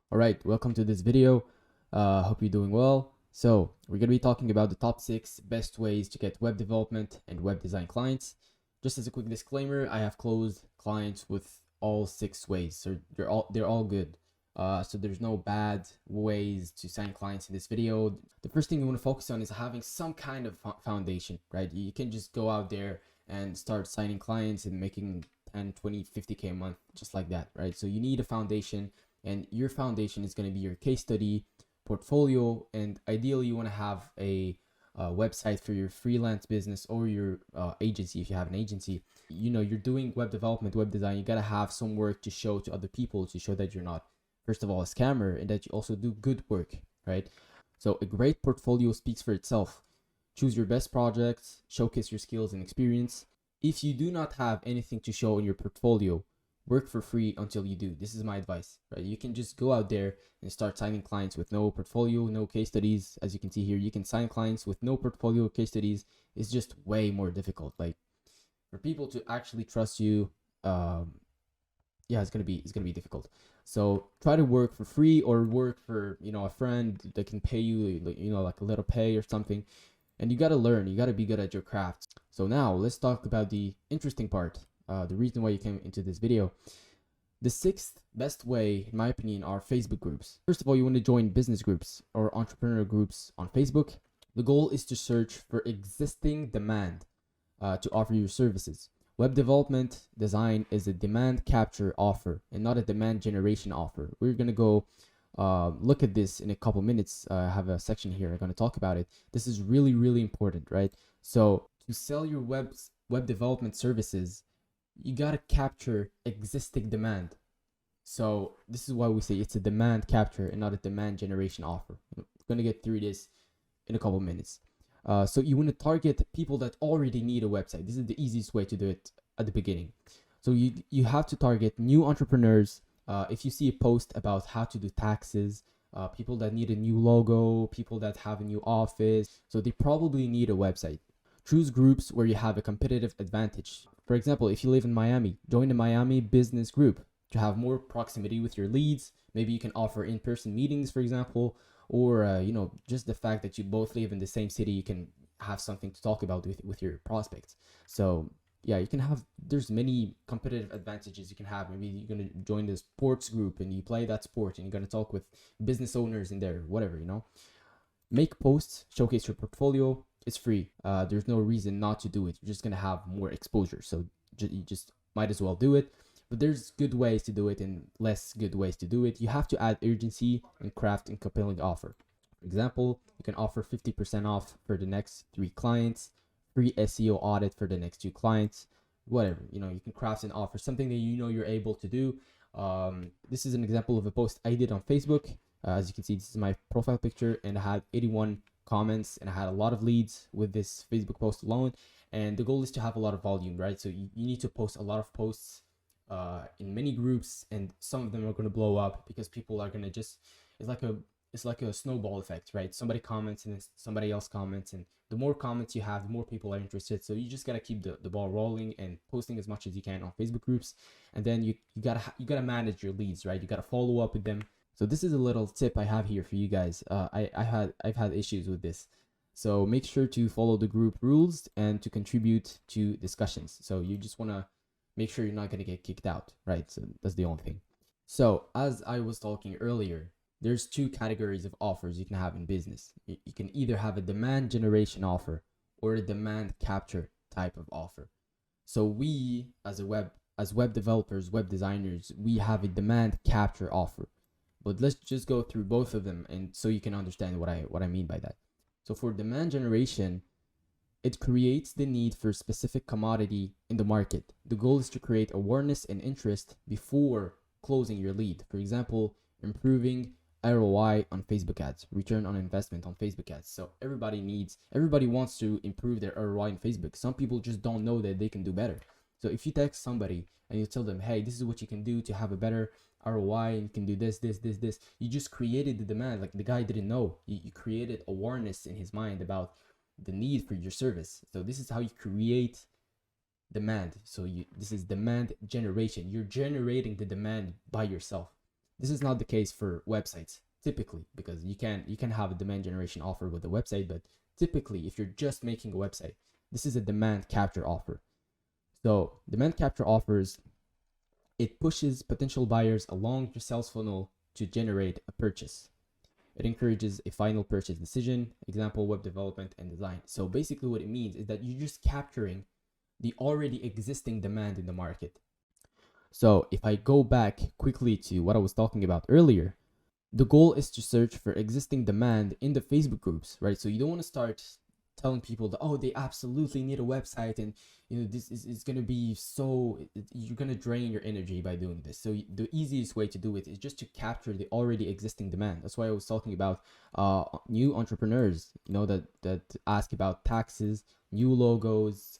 All right, welcome to this video. Hope you're doing well. So we're going to be talking about the top 6 best ways to get web development and web design clients. Just as a quick disclaimer, I have closed clients with all 6 ways, so they're all good. So there's no bad ways to sign clients in this video. The first thing you want to focus on is having some kind of foundation, right? You can just go out there and start signing clients and making 10, 20, 50K a month just like that, right? So you need a foundation, and your foundation is going to be your case study, portfolio, and ideally you want to have a website for your freelance business or your agency. If you have an agency, you're doing web development, web design, you got to have some work to show to other people, to show that you're not, first of all, a scammer, and that you also do good work, right? So a great portfolio speaks for itself. Choose your best projects, showcase your skills and experience. If you do not have anything to show in your portfolio, work for free until you do. This is my advice, right? You can just go out there and start signing clients with no portfolio, no case studies. As you can see here, you can sign clients with no portfolio, case studies. It's just way more difficult. Like, for people to actually trust you, it's gonna be difficult. So try to work for free, or work for a friend that can pay you, like a little pay or something. And you gotta learn. You gotta be good at your craft. So now let's talk about the interesting part. The reason why you came into this video. The 6th best way, in my opinion, are Facebook groups. First of all, you want to join business groups or entrepreneur groups on Facebook. The goal is to search for existing demand to offer your services. Web development design is a demand capture offer and not a demand generation offer. We're going to go look at this in a couple minutes. I have a section here. I'm going to talk about it. This is really, really important, right? So to sell your web development services, you got to capture existing demand. So this is why we say it's a demand capture and not a demand generation offer. We're going to get through this in a couple minutes. So you want to target people that already need a website. This is the easiest way to do it at the beginning. So you have to target new entrepreneurs. If you see a post about how to do taxes, people that need a new logo, people that have a new office, so they probably need a website. Choose groups where you have a competitive advantage. For example, if you live in Miami, join the Miami business group to have more proximity with your leads. Maybe you can offer in-person meetings, for example, or just the fact that you both live in the same city, you can have something to talk about with your prospects. So yeah, there's many competitive advantages you can have. Maybe you're going to join the sports group and you play that sport and you're going to talk with business owners in there, whatever. Make posts, showcase your portfolio. It's free. There's no reason not to do it. You're just going to have more exposure, so you just might as well do it. But there's good ways to do it and less good ways to do it. You have to add urgency and craft a compelling offer. For example, you can offer 50% off for the next 3 clients, free SEO audit for the next 2 clients, whatever. You can craft an offer, something that you're able to do. This is an example of a post I did on Facebook. As you can see, this is my profile picture, and I had 81 comments, and I had a lot of leads with this Facebook post alone. And the goal is to have a lot of volume, right? So you need to post a lot of posts in many groups, and some of them are going to blow up because people are going to just, it's like a snowball effect, right? Somebody comments and then somebody else comments, and the more comments you have, the more people are interested. So you just got to keep the ball rolling and posting as much as you can on Facebook groups. And then you gotta manage your leads, right? You got to follow up with them. So this is a little tip I have here for you guys. I've had issues with this. So make sure to follow the group rules and to contribute to discussions. So you just want to make sure you're not going to get kicked out, right? So that's the only thing. So as I was talking earlier, there's 2 categories of offers you can have in business. You can either have a demand generation offer or a demand capture type of offer. So we, as web developers, web designers, we have a demand capture offer. But let's just go through both of them, and so you can understand what I mean by that. So for demand generation, it creates the need for a specific commodity in the market. The goal is to create awareness and interest before closing your lead. For example, improving ROI on Facebook ads, return on investment on Facebook ads. So everybody wants to improve their ROI on Facebook. Some people just don't know that they can do better. So if you text somebody and you tell them, hey, this is what you can do to have a better ROI, and you can do this, you just created the demand. Like, the guy didn't know. You created awareness in his mind about the need for your service. So this is how you create demand. This is demand generation. You're generating the demand by yourself. This is not the case for websites typically, because you can have a demand generation offer with a website, but typically if you're just making a website, this is a demand capture offer. So demand capture offers, it pushes potential buyers along your sales funnel to generate a purchase. It encourages a final purchase decision, example, web development and design. So basically what it means is that you're just capturing the already existing demand in the market. So if I go back quickly to what I was talking about earlier, the goal is to search for existing demand in the Facebook groups, right? So you don't want to start telling people that, oh, they absolutely need a website, and this is going to be so, you're going to drain your energy by doing this. So the easiest way to do it is just to capture the already existing demand. That's why I was talking about new entrepreneurs, that ask about taxes, new logos,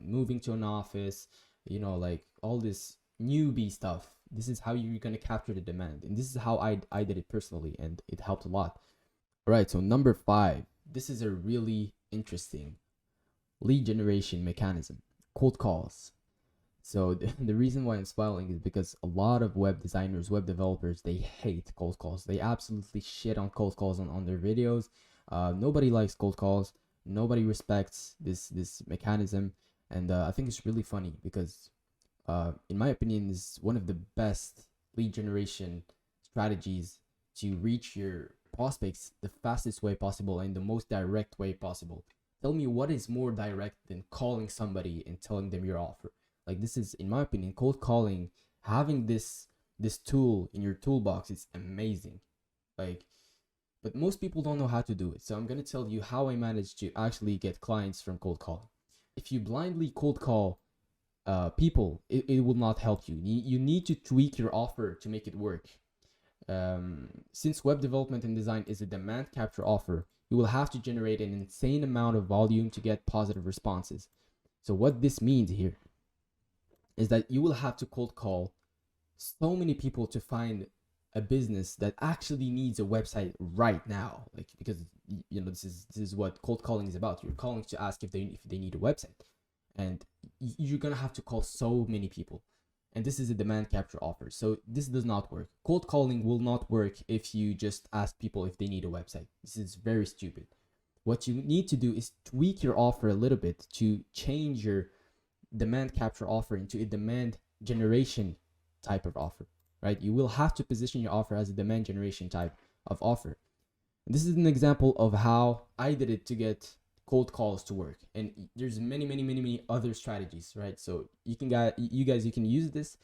moving to an office, like all this newbie stuff. This is how you're going to capture the demand, and this is how I did it personally, and it helped a lot. All right, so number 5, this is a really interesting lead generation mechanism: cold calls. So the reason why I'm smiling is because a lot of web designers, web developers, they hate cold calls. They absolutely shit on cold calls on their videos. Nobody likes cold calls. Nobody respects this mechanism, and I think it's really funny because in my opinion, is one of the best lead generation strategies to reach your prospects the fastest way possible and the most direct way possible. Tell me what is more direct than calling somebody and telling them your offer. Like, this is, in my opinion, cold calling, having this tool in your toolbox is amazing. Like, but most people don't know how to do it. So I'm going to tell you how I managed to actually get clients from cold calling. If you blindly cold call people, it will not help you. You need to tweak your offer to make it work. Since web development and design is a demand capture offer, you will have to generate an insane amount of volume to get positive responses. So what this means here is that you will have to cold call so many people to find a business that actually needs a website right now, like, because this is what cold calling is about. You're calling to ask if they need a website, and you're gonna have to call so many people, and this is a demand capture offer. So this does not work. Cold calling will not work if you just ask people if they need a website. This is very stupid. What you need to do is tweak your offer a little bit to change your demand capture offer into a demand generation type of offer, right? You will have to position your offer as a demand generation type of offer. And this is an example of how I did it to get cold calls to work, and there's many other strategies, right? So you guys can use this,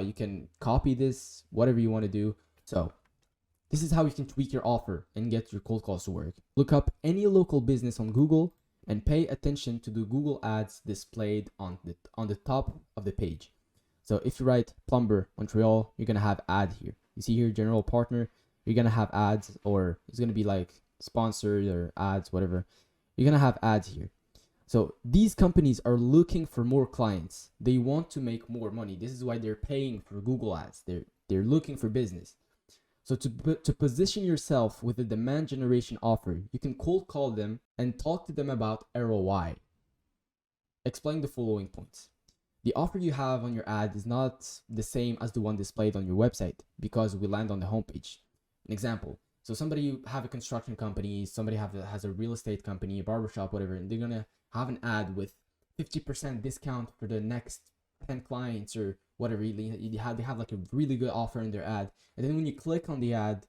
you can copy this, whatever you want to do. So this is how you can tweak your offer and get your cold calls to work. Look up any local business on Google and pay attention to the Google ads displayed on the top of the page. So if you write plumber Montreal, you're gonna have ad here. You see here, general partner, you're gonna have ads, or it's gonna be like sponsored or ads, whatever. You're gonna have ads here. So these companies are looking for more clients. They want to make more money. This is why they're paying for Google ads. They're looking for business. So to position yourself with a demand generation offer, you can cold call them and talk to them about ROI. Explain the following points. The offer you have on your ad is not the same as the one displayed on your website because we land on the homepage. An example. So somebody have a construction company, somebody has a real estate company, a barbershop, whatever, and they're gonna have an ad with 50% discount for the next 10 clients or whatever. They have like a really good offer in their ad, and then when you click on the ad,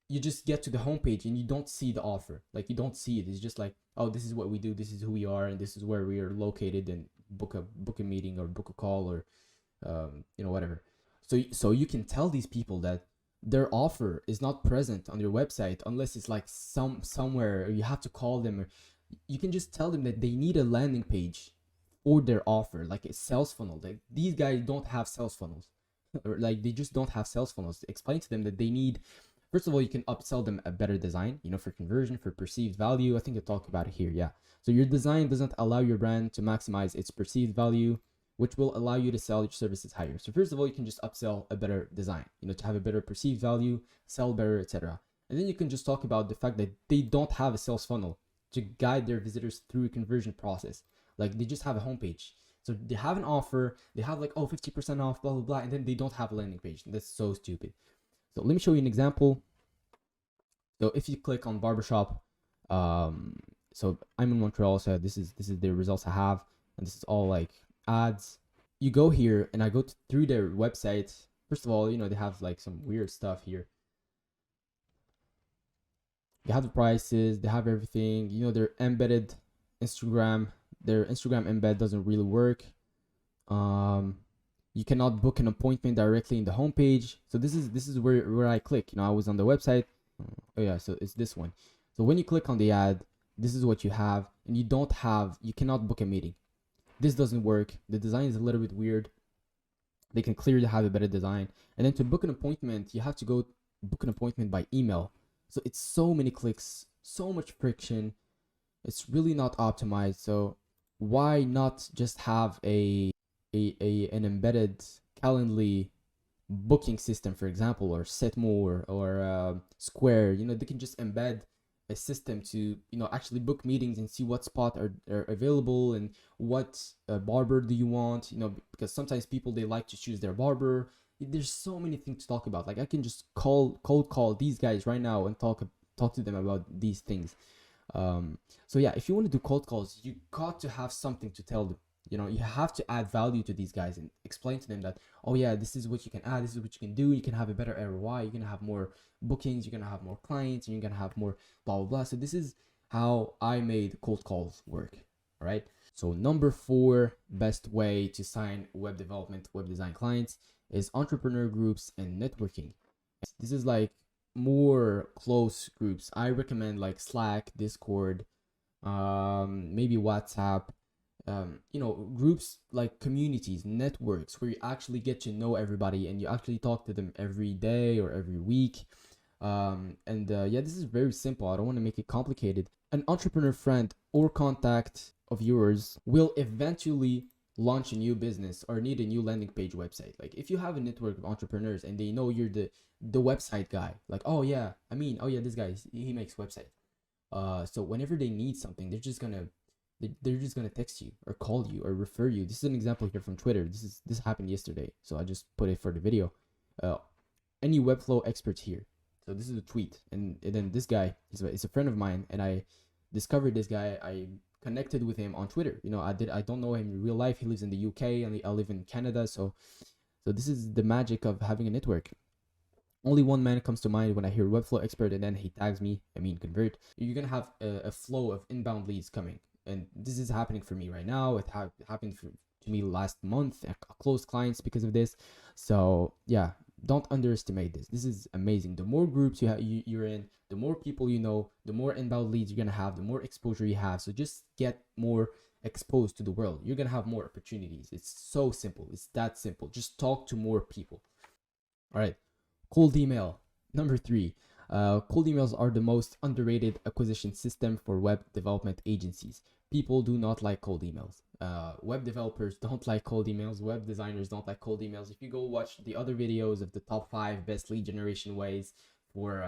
you just get to the homepage and you don't see the offer. Like, you don't see it. It's just like, oh, this is what we do, this is who we are, and this is where we are located, and book a meeting or book a call or whatever. So you can tell these people that their offer is not present on your website unless it's like somewhere, or you have to call them, or you can just tell them that they need a landing page for their offer, like a sales funnel. Like, these guys don't have sales funnels, or like they just don't have sales funnels. Explain to them that they need, first of all, you can upsell them a better design, for conversion, for perceived value. I think I talked about it here. Yeah. So your design doesn't allow your brand to maximize its perceived value, which will allow you to sell your services higher. So first of all, you can just upsell a better design, to have a better perceived value, sell better, etc. And then you can just talk about the fact that they don't have a sales funnel to guide their visitors through a conversion process. Like, they just have a homepage. So they have an offer, they have like, oh, 50% off, blah, blah, blah, and then they don't have a landing page. That's so stupid. So let me show you an example. So if you click on barbershop, so I'm in Montreal, so this is the results I have, and this is all like ads. You go here, and I go through their website. First of all, you know, they have like some weird stuff here. They have the prices, they have everything. You know, their embedded Instagram, their Instagram embed doesn't really work. You cannot book an appointment directly in the homepage. So this is where I click. You know, I was on the website. Oh yeah, so it's this one. So when you click on the ad, this is what you have, and you cannot book a meeting. This doesn't work. The design is a little bit weird. They can clearly have a better design. And then to book an appointment, you have to go book an appointment by email. So it's so many clicks, so much friction. It's really not optimized. So why not just have an embedded Calendly booking system, for example, or Setmo or Square? You know, they can just embed a system to, you know, actually book meetings and see what spot are available and what barber do you want, you know, because sometimes people, they like to choose their barber. There's so many things to talk about. Like I can just cold call these guys right now and talk to them about these things. So yeah, if you want to do cold calls, you got to have something to tell them. You know, you have to add value to these guys and explain to them that, oh yeah, this is what you can add, this is what you can do. You can have a better ROI, you're gonna have more bookings, you're gonna have more clients, and you're gonna have more blah blah blah. So this is how I made cold calls work. All right. So number 4 best way to sign web development, web design clients is entrepreneur groups and networking. This is like more close groups. I recommend like Slack, Discord, maybe WhatsApp. You know, groups like communities, networks where you actually get to know everybody and you actually talk to them every day or every week. Yeah, this is very simple. I don't want to make it complicated. An entrepreneur friend or contact of yours will eventually launch a new business or need a new landing page website. Like if you have a network of entrepreneurs and they know you're the website guy, like, oh yeah, this guy, he makes website. So whenever they need something, they're just gonna text you or call you or refer you. This is an example here from Twitter. This happened yesterday, so I just put it for the video. Any Webflow experts here? So this is a tweet, and then this guy is a friend of mine, and I discovered this guy. I connected with him on Twitter. You know, I don't know him in real life. He lives in the UK, and I live in Canada. So this is the magic of having a network. Only one man comes to mind when I hear Webflow expert, and then he tags me. I mean, convert. You're gonna have a flow of inbound leads coming, and this is happening for me right now. It happened to me last month. I closed clients because of this. So yeah, don't underestimate this. This is amazing. The more groups you're in, the more people you know, the more inbound leads you're gonna have, the more exposure you have. So just get more exposed to the world. You're gonna have more opportunities. It's so simple. It's that simple. Just talk to more people. All right. Cold email. Number 3. Cold emails are the most underrated acquisition system for web development agencies. People do not like cold emails. Web developers don't like cold emails. Web designers don't like cold emails. If you go watch the other videos of the top 5 best lead generation ways for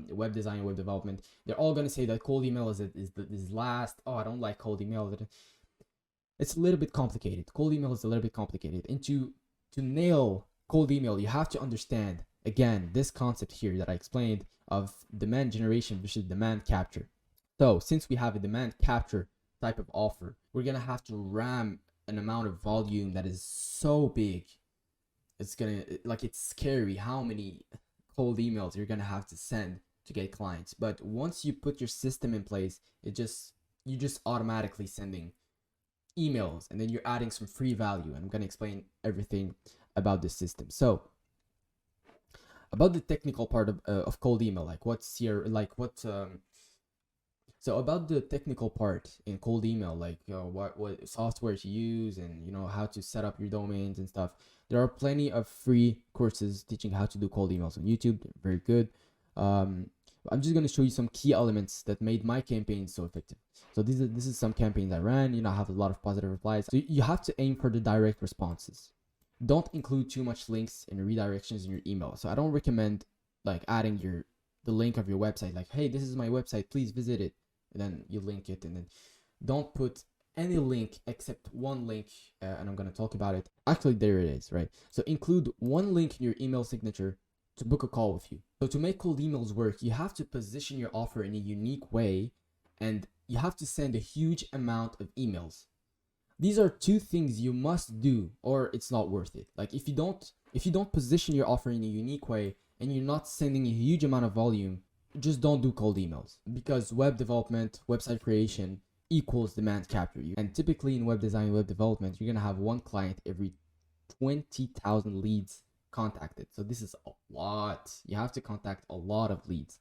web design and web development, they're all going to say that cold email is last. Oh, I don't like cold email. It's a little bit complicated. Cold email is a little bit complicated. And to nail cold email, you have to understand, again, this concept here that I explained of demand generation versus demand capture. So since we have a demand capture type of offer, we're gonna have to ram an amount of volume that is so big. It's scary how many cold emails you're gonna have to send to get clients. But once you put your system in place, you're just automatically sending emails, and then you're adding some free value. And I'm gonna explain everything about this system. So about the technical part of cold email, like what's your so about the technical part in cold email, like what software to use, and how to set up your domains and stuff. There are plenty of free courses teaching how to do cold emails on YouTube. They're very good. I'm just going to show you some key elements that made my campaign so effective. So this is some campaigns I ran. I have a lot of positive replies. So you have to aim for the direct responses. Don't include too much links and redirections in your email. So I don't recommend like adding the link of your website, like, hey, this is my website, please visit it, and then you link it. And then don't put any link except one link, and I'm going to talk about it. Actually, there it is, right? So include one link in your email signature to book a call with you. So to make cold emails work, you have to position your offer in a unique way, and you have to send a huge amount of emails. These are two things you must do, or it's not worth it. Like if you don't position your offer in a unique way and you're not sending a huge amount of volume, just don't do cold emails, because web development, website creation equals demand capture. And typically in web design, web development, you're gonna have one client every 20,000 leads contacted. So this is a lot. You have to contact a lot of leads.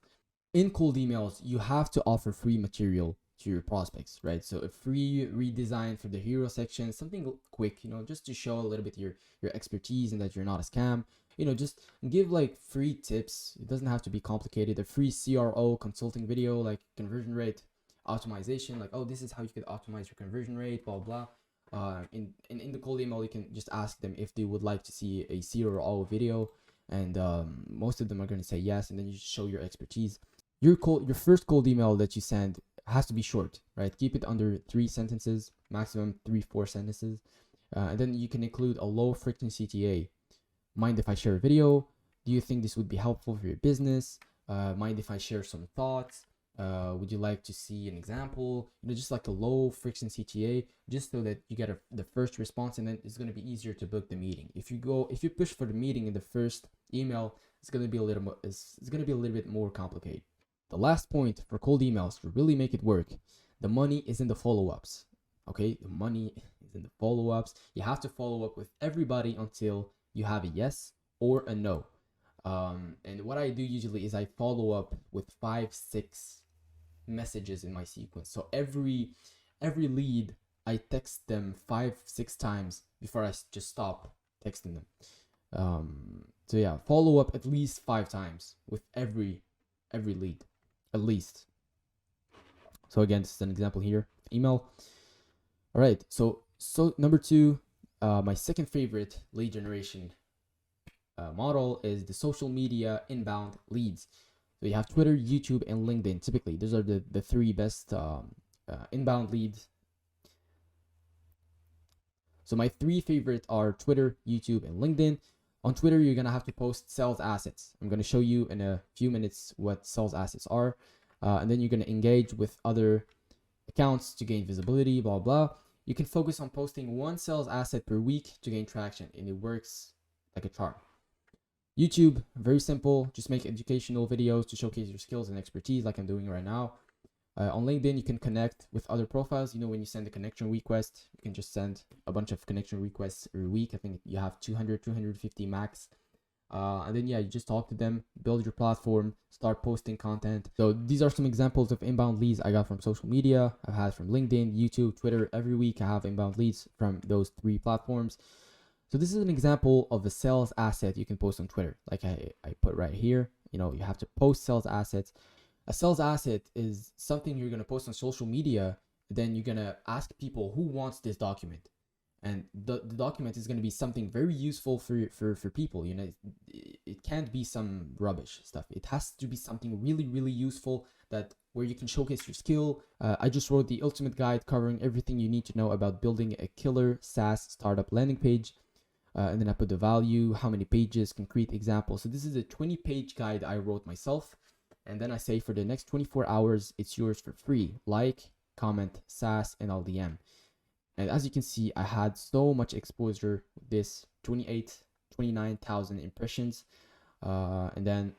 In cold emails, you have to offer free material to your prospects, right? So a free redesign for the hero section, something quick, just to show a little bit your expertise and that you're not a scam. Just give like free tips. It doesn't have to be complicated. A free CRO consulting video, like conversion rate optimization, like, oh, this is how you could optimize your conversion rate, blah blah. In the cold email, you can just ask them if they would like to see a CRO video, and most of them are going to say yes, and then you show your expertise. Your first cold email that you send has to be short, right? Keep it under 3 sentences, maximum 3-4 sentences, and then you can include a low friction CTA. Mind if I share a video? Do you think this would be helpful for your business? Mind if I share some thoughts? Would you like to see an example? Just like a low friction CTA, just so that you get the first response, and then it's going to be easier to book the meeting. If you push for the meeting in the first email, it's going to be a little bit more complicated. The last point for cold emails to really make it work, the money is in the follow-ups. Okay, the money is in the follow-ups. You have to follow up with everybody until you have a yes or a no. And what I do usually is I follow up with 5-6 messages in my sequence. So every lead, I text them 5-6 times before I just stop texting them. So yeah, follow up at least 5 times with every lead, at least. So again, this is an example here. Email. All right. So number 2, my second favorite lead generation model is the social media inbound leads. So you have Twitter, YouTube, and LinkedIn. Typically, those are the 3 best inbound leads. So my 3 favorites are Twitter, YouTube, and LinkedIn. On Twitter, you're gonna have to post sales assets. I'm gonna show you in a few minutes what sales assets are, and then you're gonna engage with other accounts to gain visibility, blah blah. You can focus on posting 1 sales asset per week to gain traction, and it works like a charm. YouTube, very simple. Just make educational videos to showcase your skills and expertise, like I'm doing right now. On LinkedIn, you can connect with other profiles. When you send a connection request, you can just send a bunch of connection requests every week. I think you have 250 max. And then, you just talk to them, build your platform, start posting content. So these are some examples of inbound leads I got from social media. I've had from LinkedIn, YouTube, Twitter. Every week I have inbound leads from those 3 platforms. So this is an example of a sales asset you can post on Twitter. Like I put right here, you have to post sales assets. A sales asset is something you're going to post on social media. Then you're going to ask people who wants this document. And the document is going to be something very useful for people. It can't be some rubbish stuff. It has to be something really, really useful, that where you can showcase your skill. I just wrote the ultimate guide covering everything you need to know about building a killer SaaS startup landing page. And then I put the value, how many pages, concrete examples. So this is a 20-page guide I wrote myself. And then I say for the next 24 hours, it's yours for free. Like, comment, SaaS, and I'll DM. And as you can see, I had so much exposure with this, 29,000 impressions, and then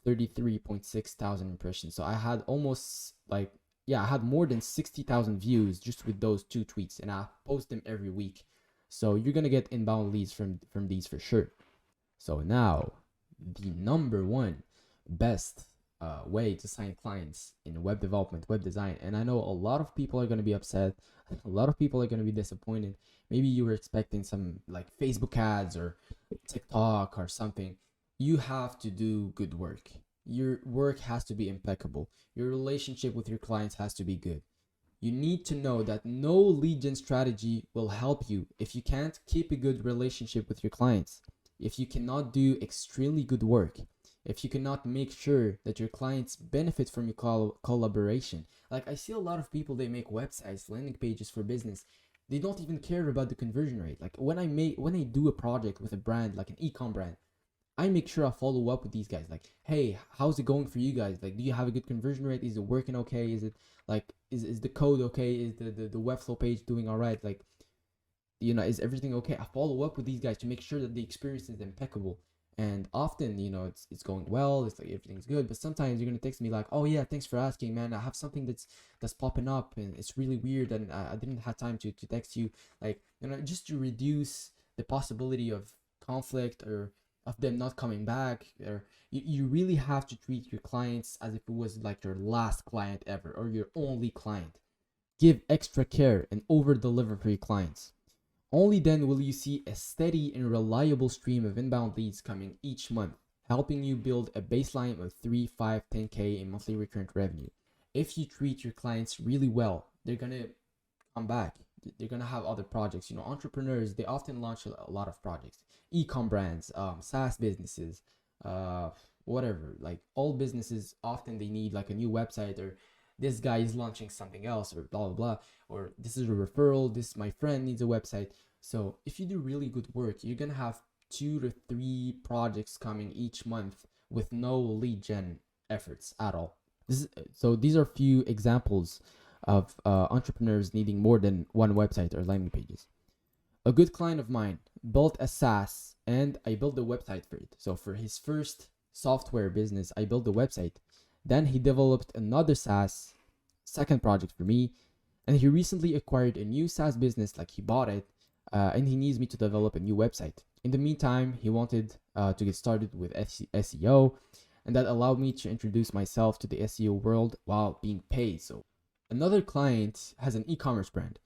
33.6 thousand impressions. So I had almost I had more than 60,000 views just with those 2 tweets, and I post them every week. So you're gonna get inbound leads from these for sure. So now, the number 1 best way to sign clients in web development, web design. And I know a lot of people are gonna be upset. A lot of people are gonna be disappointed. Maybe you were expecting some like Facebook ads or TikTok or something. You have to do good work. Your work has to be impeccable. Your relationship with your clients has to be good. You need to know that no lead gen strategy will help you if you can't keep a good relationship with your clients, if you cannot do extremely good work, if you cannot make sure that your clients benefit from your collaboration. Like I see a lot of people, they make websites, landing pages for business. They don't even care about the conversion rate. Like when I do a project with a brand, like an e-com brand, I make sure I follow up with these guys. Like, hey, how's it going for you guys? Like, do you have a good conversion rate? Is it working okay? Is it like is the code okay? Is the Webflow page doing all right? Like, is everything okay? I follow up with these guys to make sure that the experience is impeccable. And often, it's going well. It's like everything's good. But sometimes you're gonna text me like, "Oh yeah, thanks for asking, man. I have something that's popping up, and it's really weird, and I didn't have time to text you." Like, just to reduce the possibility of conflict or of them not coming back. Or you really have to treat your clients as if it was like your last client ever or your only client. Give extra care and over deliver for your clients. Only then will you see a steady and reliable stream of inbound leads coming each month, helping you build a baseline of 3, 5, 10K in monthly recurrent revenue. If you treat your clients really well, they're going to come back. They're going to have other projects. Entrepreneurs, they often launch a lot of projects. E-com brands, SaaS businesses, whatever. Like all businesses, often they need like a new website, or this guy is launching something else, or blah, blah, blah. Or this is a referral. This my friend needs a website. So if you do really good work, you're going to have 2 to 3 projects coming each month with no lead gen efforts at all. So these are few examples of entrepreneurs needing more than one website or landing pages. A good client of mine built a SaaS and I built the website for it. So for his first software business, I built the website. Then he developed another SaaS, second project for me. And he recently acquired a new SaaS business, like he bought it, and he needs me to develop a new website. In the meantime, he wanted to get started with SEO, and that allowed me to introduce myself to the SEO world while being paid. So another client has an e-commerce brand.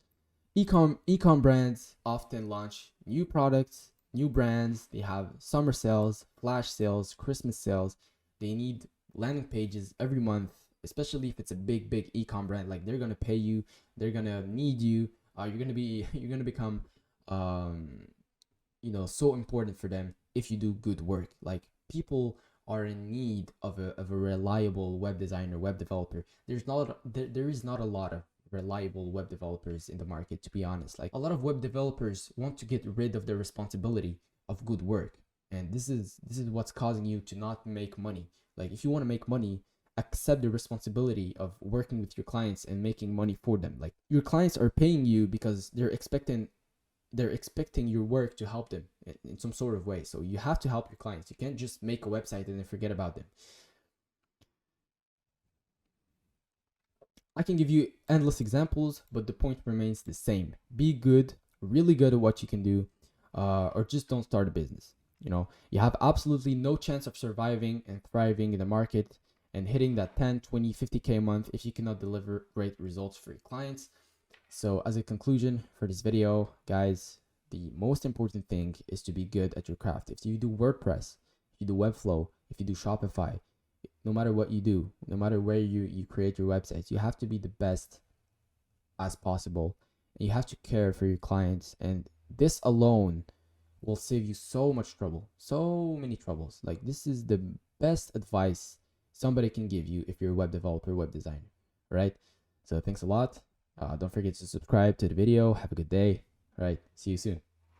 E-com brands often launch new products, new brands. They have summer sales, flash sales, Christmas sales. They need landing pages every month, especially if it's a big e-com brand. Like they're gonna pay you, they're gonna need you. You're gonna become so important for them if you do good work. Like people are in need of a reliable web designer, web developer. There is not a lot of reliable web developers in the market, to be honest. Like a lot of web developers want to get rid of the responsibility of good work, and this is what's causing you to not make money. Like if you want to make money, accept the responsibility of working with your clients and making money for them. Like your clients are paying you because they're expecting your work to help them in some sort of way. So you have to help your clients. You can't just make a website and then forget about them. I can give you endless examples, but the point remains the same. Be good, really good at what you can do, or just don't start a business. You have absolutely no chance of surviving and thriving in the market and hitting that 10, 20, 50K a month if you cannot deliver great results for your clients. So as a conclusion for this video, guys, the most important thing is to be good at your craft. If you do WordPress, if you do Webflow, if you do Shopify, no matter what you do, no matter where you create your websites, you have to be the best as possible. And you have to care for your clients. And this alone will save you so much trouble, so many troubles. Like this is the best advice somebody can give you if you're a web developer, web designer, right? So thanks a lot. Don't forget to subscribe to the video. Have a good day. All right. See you soon.